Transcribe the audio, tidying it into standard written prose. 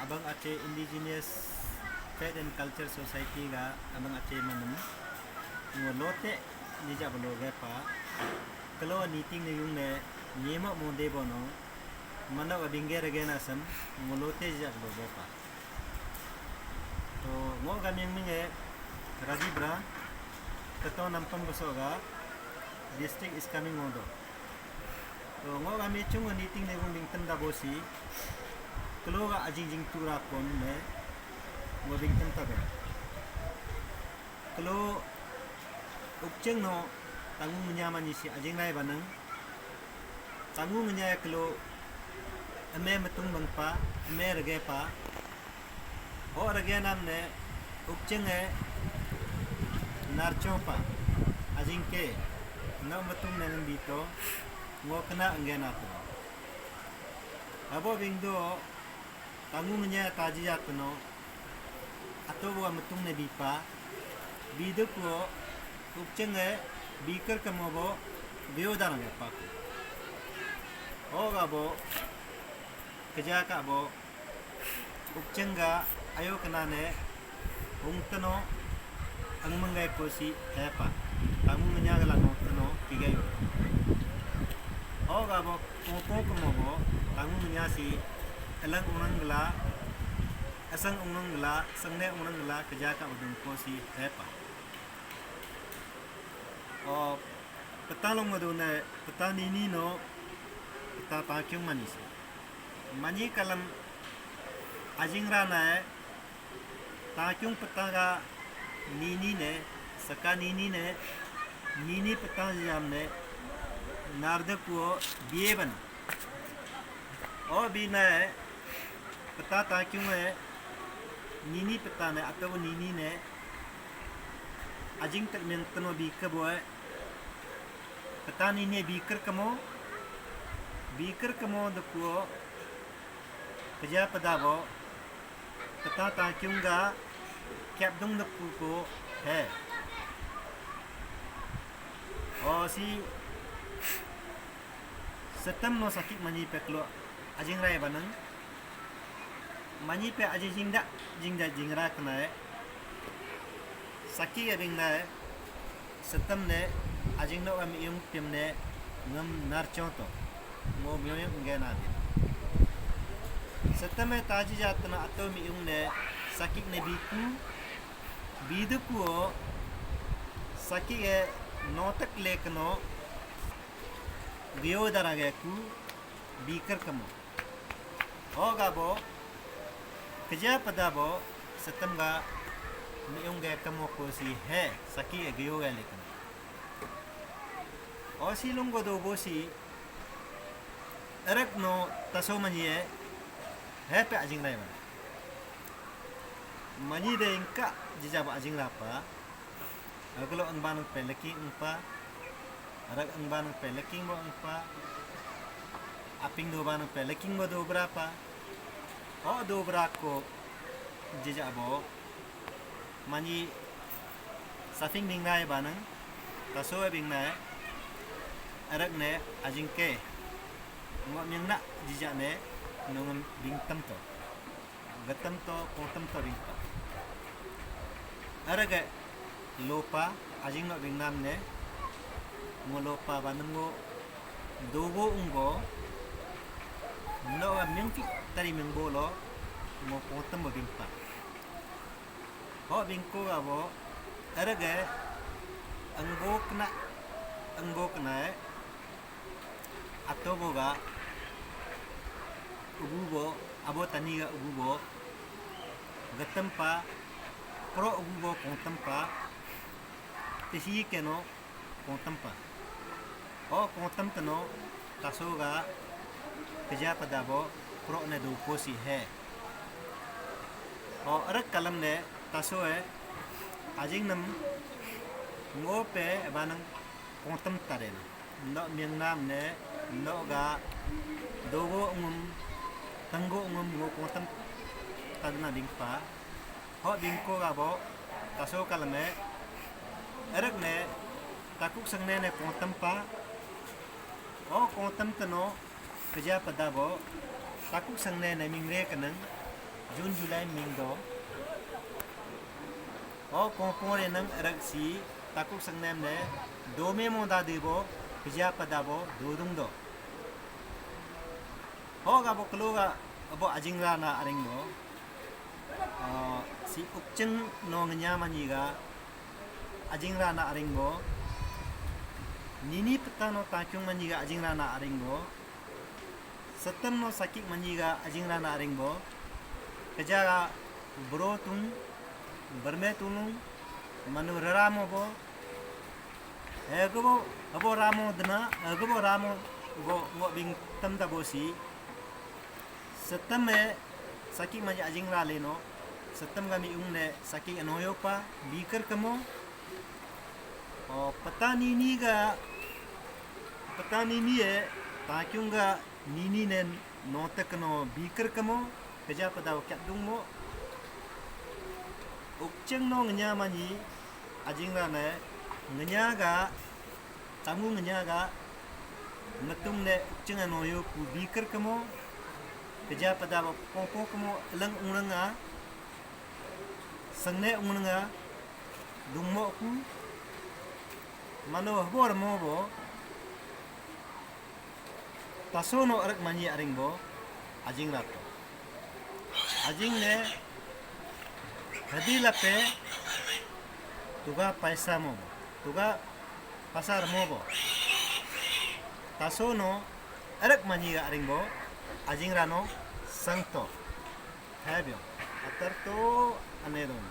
abang Aceh Indigenous Faith and Culture Society ga abang Aceh manum ngolote nija bolo gepa kalau meeting ne yung ne nyema monde bono mana wabingge regena sam ngolote nija bolo gepa to ngo gamyang minge Radibra kato nampang bosoga district is coming modo to ngo kami chung meeting ne yung bingtan da bosi kalau ga ajing tura kon ne ngo bingtan tabe kalau ukceng no tanggung menyaman si ajing nai banang tanggung menyaya kalau ame metung bangpa ame rege pa o rege nam ne ukceng narcho pa ajing ke na metung nang dito ngo kena anggena to abo bingdo tanggung menyaya tajiyat no atau buat metung ne bipa biduk ko ukceng bikar kamobo biodan ge pak o gabo keja ka bo ukceng ga ayo kenane ungtano ang mangai ko si epa kamu menyagala no tano pigayo o gabo ko kamobo kamu menyasi elang unang gala asang unang gala sangne unang gala keja ka udun ko si epa oh petalong maduna petani ni no peta pakyung manis mani kalam ajing rana takyung petaga nini ne saka nini peta jam ne narde ko bieban oh bina peta takyung nini peta ne atau nini ne ajing tak mentano bika boy petani ne bikar kamo deko kerja pedabo peta takyunga kyap dong deko ko hai oh si setem no sakit mani peklo ajing rai banang mani pe ajing jingda kena saki abing na setem ne ajing no am yung tim ne ngam narchon to mo myoyang ngena din setem taji jatna ato mi yung ne sakik ne bidu ko saki notak lekno gyo darage ku bikar kamo o gabo keja padabo setem ga yung gaya kamo ko si he saki gyo ga lekan o si lunggo do bo si erak no taso manye he pe ajing rai man mani de ingka jijaba ajing rapa aglo ang banang peleki umpa arak ang banang peleki mo umpa aping do banang peleki mo do berapa o do berako jijabo mani safing ning nai banang taso bing nai arak ne ajing ke ngo nyang na jija ne nung bing tam to gatam to potam to bing pa arak lopa ajing no bing nam ne ngo lopa banang ngo dogo ungo no amyang ti tari meng bolo ngo potam mo bing pa ho bingko abo araga anggo kena atau boga ububo abo tani ga ububo gatempa pro ububo kontempa tisi keno kontempa o kontem teno tasoga keja padabo pro ne do posi he o arak kalam ne taso ajing nam ngope banang kontam taren no miang nam ne no ga dogo tanggo ngo kontam tadna dingpa ho dingko ga bo taso kalame erak ne takuk sangne ne kontam pa o kontam tano kerja pada bo takuk sangne ne mingre kanang Jun July Mingdo o kompore nang eragsi takuk sangnem ne dome mo dadibo bija padabo dudungdo ho gabo keluga abo ajingra na aringbo si ukjeng no nganyamaniga ajingra na aringbo nini petano takyung maniga ajingra na aringbo setem no sakik maniga ajingra na aringbo kejaga brotung bermetulung manu ramo bo ego abo ramo dana ego ramo go bing tamda bosi setame sakik mani ajingra leno setem kami ungne sakik anoyopa bikar kamo petani ni e takyunga nini nen notek no bikar kamo keja padaw kyadung mo ukjeng no nganyamani ajingra ne nganyaga tamu nganyaga metung ne ukjeng anoyo ku bikar kamo keja padaw popo kamo lang unanga sangne unanga dungmo ku mano hbor mo bo tasono arak mani aringbo ajingra to ajing ne hadilape tuga paisa mo tuga pasar mo bo tasono arak mani aringbo ajingra no sangto habyo atarto anedon